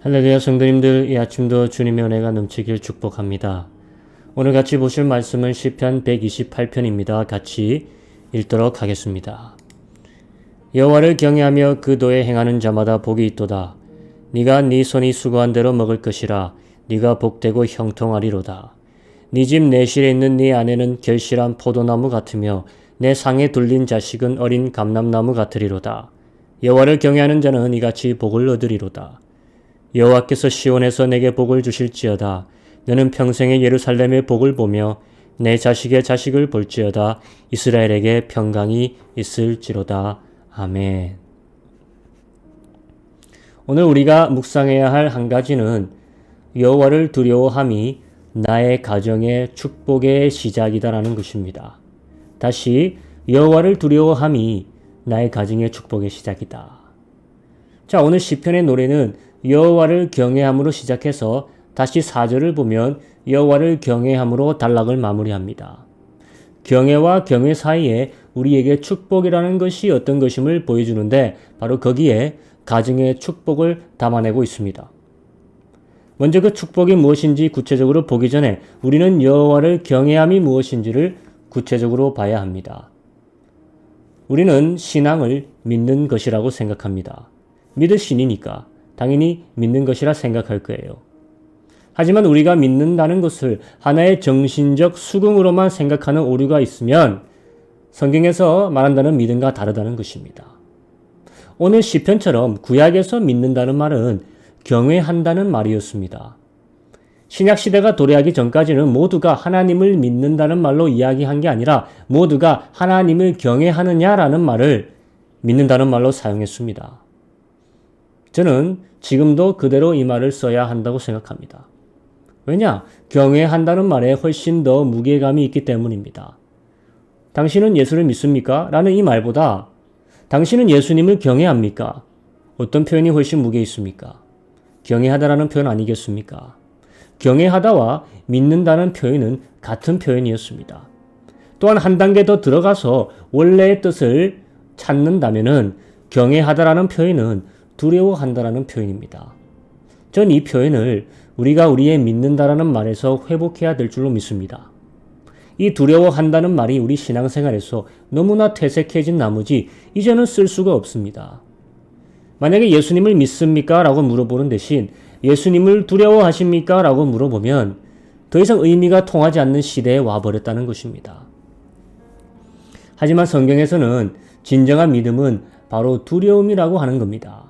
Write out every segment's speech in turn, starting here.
할렐루야 성도님들, 이 아침도 주님의 은혜가 넘치길 축복합니다. 오늘 같이 보실 말씀은 시편 128편입니다. 같이 읽도록 하겠습니다. 여호와를 경외하며 그 도에 행하는 자마다 복이 있도다. 네가 네 손이 수고한 대로 먹을 것이라. 네가 복되고 형통하리로다. 네 집 내실에 있는 네 아내는 결실한 포도나무 같으며 내 상에 둘린 자식은 어린 감람나무 같으리로다. 여호와를 경외하는 자는 이같이 복을 얻으리로다. 여호와께서 시온에서 내게 복을 주실지어다. 너는 평생에 예루살렘의 복을 보며 내 자식의 자식을 볼지어다. 이스라엘에게 평강이 있을지로다. 아멘. 오늘 우리가 묵상해야 할 한 가지는 여호와를 두려워함이 나의 가정의 축복의 시작이다라는 것입니다. 다시 여호와를 두려워함이 나의 가정의 축복의 시작이다. 자, 오늘 시편의 노래는 여호와를 경외함으로 시작해서 다시 4절을 보면 여호와를 경외함으로 단락을 마무리합니다. 경외와 경외 사이에 우리에게 축복이라는 것이 어떤 것임을 보여주는데 바로 거기에 가정의 축복을 담아내고 있습니다. 먼저 그 축복이 무엇인지 구체적으로 보기 전에 우리는 여호와를 경외함이 무엇인지를 구체적으로 봐야 합니다. 우리는 신앙을 믿는 것이라고 생각합니다. 믿을 신이니까 당연히 믿는 것이라 생각할 거예요. 하지만 우리가 믿는다는 것을 하나의 정신적 수긍으로만 생각하는 오류가 있으면 성경에서 말한다는 믿음과 다르다는 것입니다. 오늘 시편처럼 구약에서 믿는다는 말은 경외한다는 말이었습니다. 신약시대가 도래하기 전까지는 모두가 하나님을 믿는다는 말로 이야기한 게 아니라 모두가 하나님을 경외하느냐라는 말을 믿는다는 말로 사용했습니다. 저는 지금도 그대로 이 말을 써야 한다고 생각합니다. 왜냐? 경외한다는 말에 훨씬 더 무게감이 있기 때문입니다. 당신은 예수를 믿습니까? 라는 이 말보다 당신은 예수님을 경외합니까? 어떤 표현이 훨씬 무게 있습니까? 경외하다라는 표현 아니겠습니까? 경외하다와 믿는다는 표현은 같은 표현이었습니다. 또한 한 단계 더 들어가서 원래의 뜻을 찾는다면은 경외하다라는 표현은 두려워한다라는 표현입니다. 전 이 표현을 우리가 우리의 믿는다라는 말에서 회복해야 될 줄로 믿습니다. 이 두려워한다는 말이 우리 신앙생활에서 너무나 퇴색해진 나머지 이제는 쓸 수가 없습니다. 만약에 예수님을 믿습니까? 라고 물어보는 대신 예수님을 두려워하십니까? 라고 물어보면 더 이상 의미가 통하지 않는 시대에 와버렸다는 것입니다. 하지만 성경에서는 진정한 믿음은 바로 두려움이라고 하는 겁니다.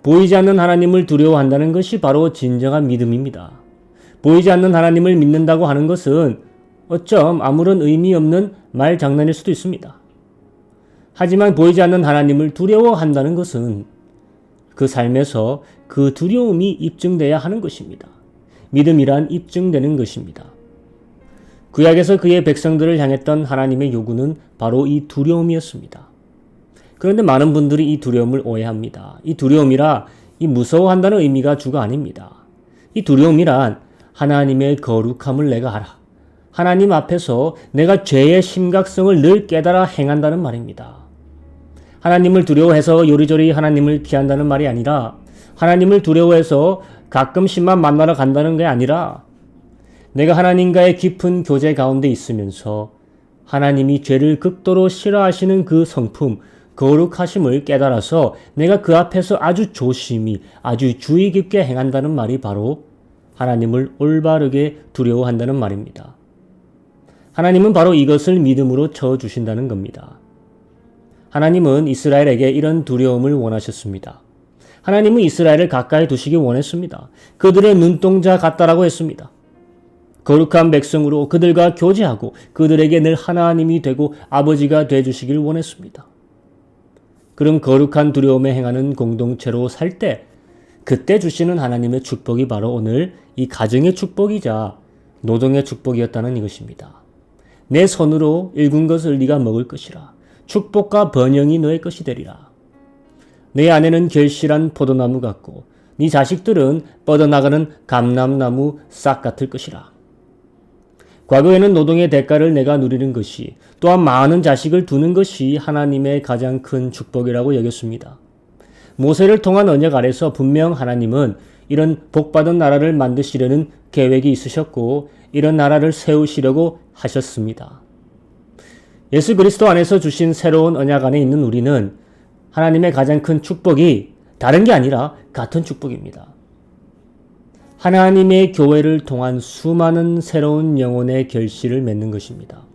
보이지 않는 하나님을 두려워한다는 것이 바로 진정한 믿음입니다. 보이지 않는 하나님을 믿는다고 하는 것은 어쩜 아무런 의미 없는 말장난일 수도 있습니다. 하지만 보이지 않는 하나님을 두려워한다는 것은 그 삶에서 그 두려움이 입증돼야 하는 것입니다. 믿음이란 입증되는 것입니다. 구약에서 그의 백성들을 향했던 하나님의 요구는 바로 이 두려움이었습니다. 그런데 많은 분들이 이 두려움을 오해합니다. 이 두려움이라 이 무서워한다는 의미가 주가 아닙니다. 이 두려움이란 하나님의 거룩함을 내가 알아. 하나님 앞에서 내가 죄의 심각성을 늘 깨달아 행한다는 말입니다. 하나님을 두려워해서 요리조리 하나님을 피한다는 말이 아니라 하나님을 두려워해서 가끔씩만 만나러 간다는 게 아니라 내가 하나님과의 깊은 교제 가운데 있으면서 하나님이 죄를 극도로 싫어하시는 그 성품, 거룩하심을 깨달아서 내가 그 앞에서 아주 조심히 아주 주의 깊게 행한다는 말이 바로 하나님을 올바르게 두려워한다는 말입니다. 하나님은 바로 이것을 믿음으로 쳐주신다는 겁니다. 하나님은 이스라엘에게 이런 두려움을 원하셨습니다. 하나님은 이스라엘을 가까이 두시기 원했습니다. 그들의 눈동자 같다라고 했습니다. 거룩한 백성으로 그들과 교제하고 그들에게 늘 하나님이 되고 아버지가 되어주시길 원했습니다. 그럼 거룩한 두려움에 행하는 공동체로 살 때 그때 주시는 하나님의 축복이 바로 오늘 이 가정의 축복이자 노동의 축복이었다는 이것입니다. 내 손으로 일군 것을 네가 먹을 것이라. 축복과 번영이 너의 것이 되리라. 내 아내는 결실한 포도나무 같고 네 자식들은 뻗어나가는 감람나무 싹 같을 것이라. 과거에는 노동의 대가를 내가 누리는 것이 또한 많은 자식을 두는 것이 하나님의 가장 큰 축복이라고 여겼습니다. 모세를 통한 언약 아래서 분명 하나님은 이런 복받은 나라를 만드시려는 계획이 있으셨고 이런 나라를 세우시려고 하셨습니다. 예수 그리스도 안에서 주신 새로운 언약 안에 있는 우리는 하나님의 가장 큰 축복이 다른 게 아니라 같은 축복입니다. 하나님의 교회를 통한 수많은 새로운 영혼의 결실을 맺는 것입니다.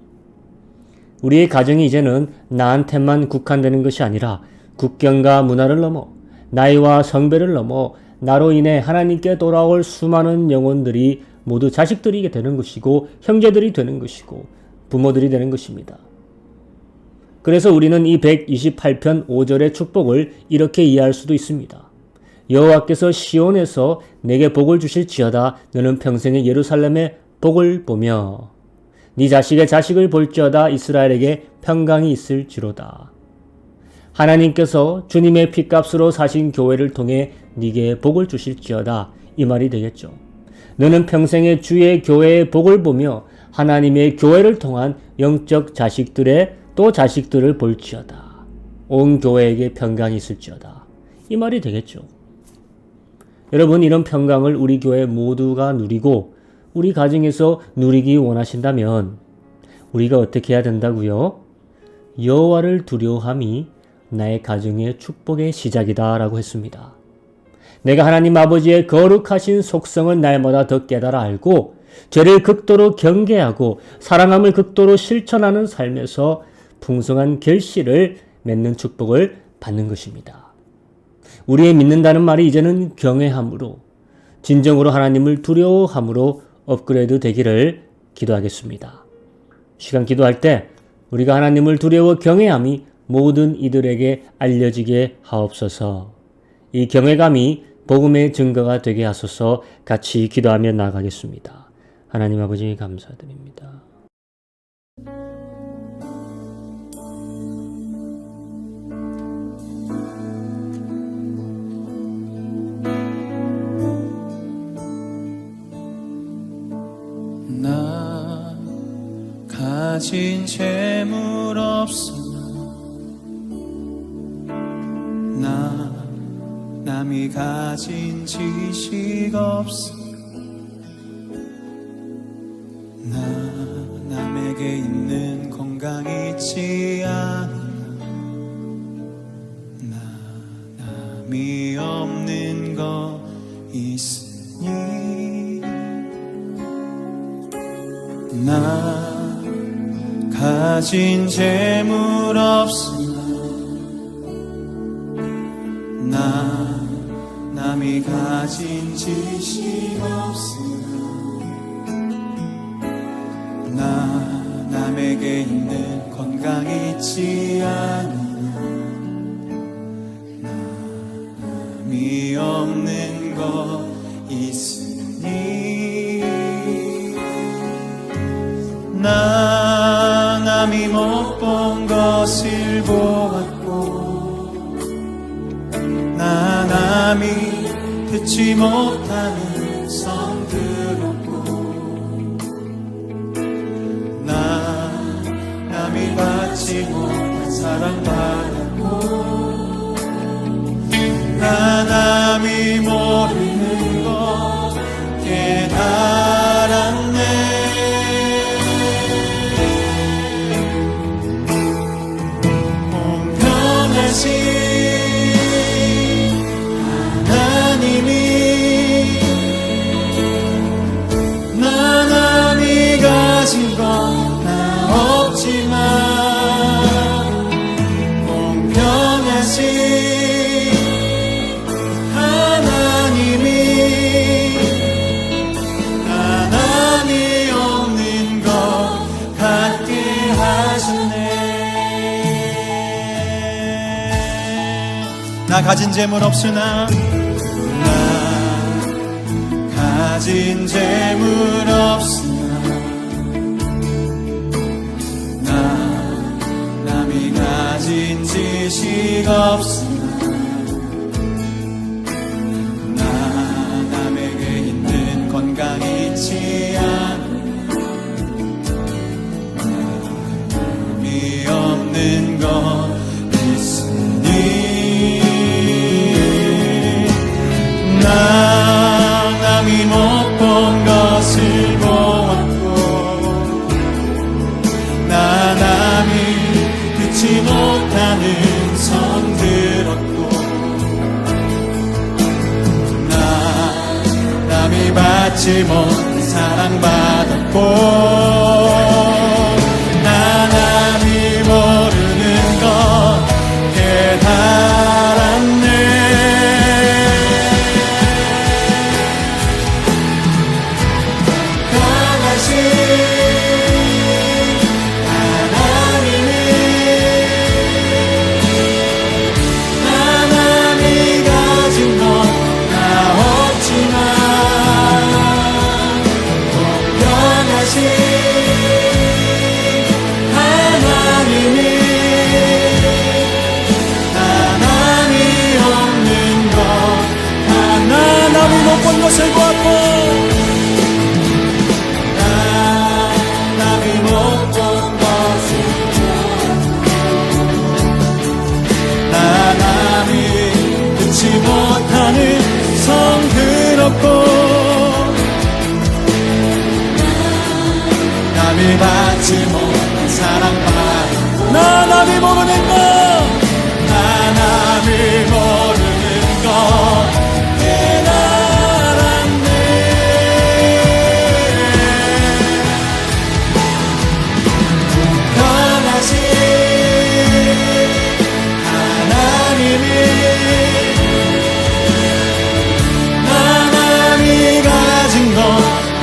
우리의 가정이 이제는 나한테만 국한되는 것이 아니라 국경과 문화를 넘어 나이와 성별을 넘어 나로 인해 하나님께 돌아올 수많은 영혼들이 모두 자식들이 되는 것이고 형제들이 되는 것이고 부모들이 되는 것입니다. 그래서 우리는 이 128편 5절의 축복을 이렇게 이해할 수도 있습니다. 여호와께서 시온에서 내게 복을 주실지어다. 너는 평생에 예루살렘의 복을 보며 네 자식의 자식을 볼지어다. 이스라엘에게 평강이 있을지로다. 하나님께서 주님의 피값으로 사신 교회를 통해 네게 복을 주실지어다. 이 말이 되겠죠. 너는 평생에 주의 교회의 복을 보며 하나님의 교회를 통한 영적 자식들의 또 자식들을 볼지어다. 온 교회에게 평강이 있을지어다. 이 말이 되겠죠. 여러분, 이런 평강을 우리 교회 모두가 누리고 우리 가정에서 누리기 원하신다면 우리가 어떻게 해야 된다고요? 여호와를 두려워함이 나의 가정의 축복의 시작이다 라고 했습니다. 내가 하나님 아버지의 거룩하신 속성을 날마다 더 깨달아 알고 죄를 극도로 경계하고 사랑함을 극도로 실천하는 삶에서 풍성한 결실을 맺는 축복을 받는 것입니다. 우리의 믿는다는 말이 이제는 경외함으로 진정으로 하나님을 두려워함으로 업그레이드 되기를 기도하겠습니다. 시간 기도할 때 우리가 하나님을 두려워 경외함이 모든 이들에게 알려지게 하옵소서. 이 경외감이 복음의 증거가 되게 하소서. 같이 기도하며 나아가겠습니다. 하나님 아버지 감사드립니다. 나 가진 재물 없으나 나 남이 가진 지식 없으나 나 남에게 있는 건강 있지 않으나 나 남이 없는 거 있으니 나 가진 재물 없으나 나 남이 가진 지식 없으나 나 남에게 있는 건강 있지 않으나 나 남이 없는 것 있으니 나 남이 못 본 것을 보았고 나 남이 듣지 못하는 성 들었고 나 남이 받지 못한 사랑 받았고 나 남이 모르는 것 깨달았네. 하나님이 나 남이 가진 건 나 없지만 공평하신 하나님이 나 남이 없는 것 같게 하시네. 나 가진 재물 없으나 나 가진 재물 없으나 나 남이 가진 지식 없으나 나 남에게 있는 건강 있지 않으나 남이 없는 것 있으니 나 받지 못 사랑받았고 나 남이 모르는 것 깨달았네. 강하신 하나님이 나 남이 가진 것 나 없지만 공평하신 하나님이 나 남이 없는 것 나 남이 못 본 것을 보았고 남이 못 본 것을 나 남이 듣지 못하는 성들 없고 남이 받지 못 사랑받고 나 남이 모르는 것나 남이 모르는 것 깨달았네. 강하신 하나님이 나 남이 가진 것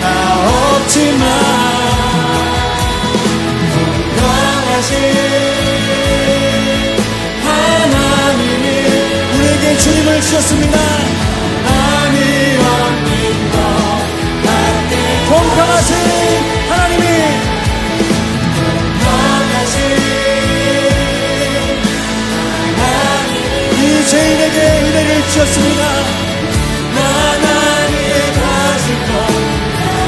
나 없지만 강하신 하나님이 우리에게 주님을 주셨습니다. 남이 없는 것 같게 공평하신 하나님이 이 죄인에게 은혜를 주셨습니다. 나 남이 가진 것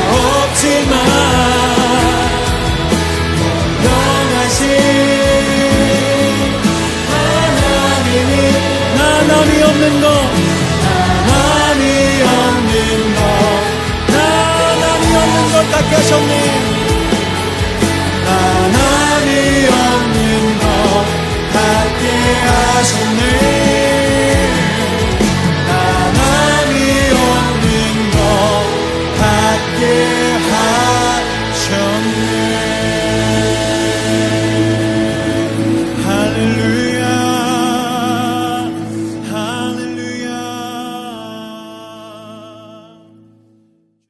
없지만 공평하신 하나님이 나 남이 없는 것 나 남이 없는 것 나 남이 없는 것 같게 하셨네.